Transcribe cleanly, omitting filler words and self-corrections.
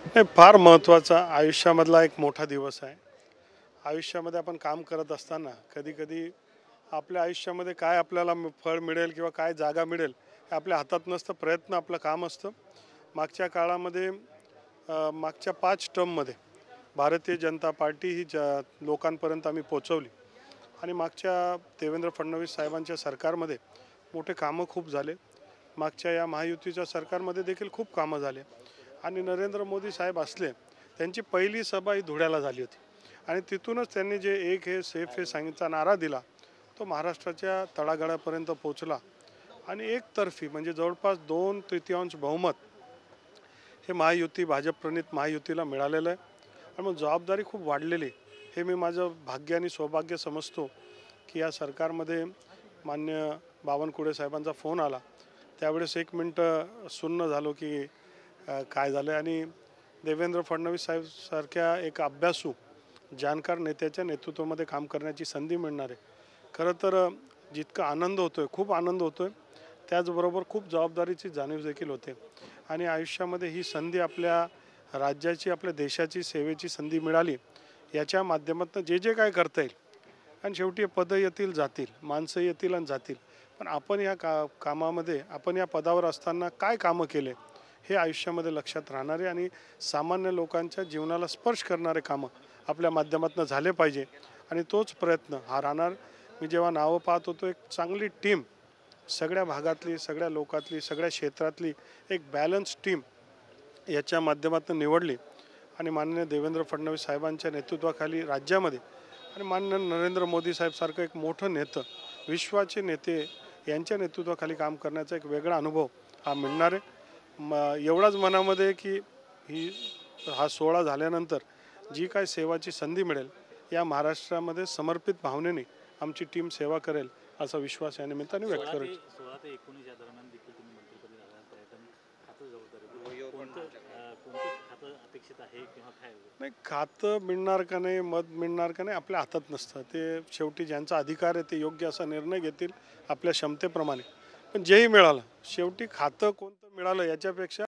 हे फार महत्त्वाचा आयुष्यामधला एक मोठा दिवस आहे. आयुष्यामध्ये आपण काम करत असताना कधी-कधी आपल्या आयुष्यामध्ये काय आपल्याला फळ मिळेल किंवा काय जागा मिळेल हे आपल्या हातात नसतं. प्रयत्न आपलं काम असतं. मागच्या काळामध्ये मागच्या 5 टर्ममध्ये भारतीय जनता पार्टी ही लोकांपर्यंत आम्ही पोहोचवली आणि मागच्या देवेंद्र फडणवीस साहेबांच्या सरकारमध्ये मोठे कामं खूप झाले. मागच्या या महायुतीच्या सरकारमध्ये देखील खूप कामं झाले आणि नरेंद्र मोदी साहेब असले त्यांची पहिली सभा ही धुळ्याला झाली होती आणि तिथूनच त्यांनी जे एक हे सेफ हे सांगितचा नारा दिला तो महाराष्ट्राच्या तळागाळापर्यंत पोहोचला आणि एकतर्फी म्हणजे जवळपास 2/3 बहुमत हे महायुती भाजप-प्रणित महायुतीला मिळालेलं आहे आणि मग जबाबदारी खूप वाढलेली. हे मी माझं भाग्य आणि सौभाग्य समजतो की या सरकारमध्ये मान्य बावनकुळे साहेबांचा फोन आला. त्यावेळेस 1 मिनटं सुन्न झालो की काय झालं आणि देवेंद्र फडणवीस साहेब सारख्या एक अभ्यासू जाणकार नेत्याच्या नेतृत्वामध्ये काम करण्याची संधी मिळणार आहे. खरं तर जितका आनंद होतोय, खूप आनंद होतोय, त्याचबरोबर खूप जबाबदारीची जाणीव देखील होते आणि आयुष्यामध्ये ही संधी आपल्या राज्याची, आपल्या देशाची सेवेची संधी मिळाली. याच्या माध्यमातून जे जे काय करता येईल आणि शेवटी पदं येतील जातील, माणसं येतील आणि जातील. पण आपण या कामामध्ये आपण या पदावर असताना काय कामं केले हे आयुष्यामध्ये लक्षात राहणारे आणि सामान्य लोकांच्या जीवनाला स्पर्श करणारे कामं आपल्या माध्यमातून झाले पाहिजे आणि तोच प्रयत्न हा राहणार. मी जेव्हा नावं पाहत होतो एक चांगली टीम सगळ्या भागातली, सगळ्या लोकातली, सगळ्या क्षेत्रातली एक बॅलन्स टीम याच्या माध्यमातून निवडली आणि माननीय देवेंद्र फडणवीस साहेबांच्या नेतृत्वाखाली राज्यामध्ये आणि माननीय नरेंद्र मोदी साहेबसारखं एक मोठं नेतं, विश्वाचे नेते यांच्या नेतृत्वाखाली काम करण्याचा एक वेगळा अनुभव हा मिळणार आहे. एवढाच मनामध्ये की हा सोहळा झाल्यानंतर जी काय सेवाची संधी मिळेल या महाराष्ट्रामध्ये समर्पित भावनेने आमची टीम सेवा करेल असा विश्वास या निमित्ताने व्यक्त करेल. 16 ते 19 या दरम्यान देखील तुम्ही मंत्रिपदी राहिला. पर्यटन खातं जबाबदारी कोणतं खातं अपेक्षित आहे किंवा काय? नाही, खातं मिळणार का नाही, मत मिळणार का नाही आपल्या हातात नसतं. ते शेवटी ज्यांचा अधिकार आहे ते योग्य असा निर्णय घेतील आपल्या क्षमतेप्रमाणे. पण जेही मिळालं शेवटी खातं कोणतं मिळालं याच्यापेक्षा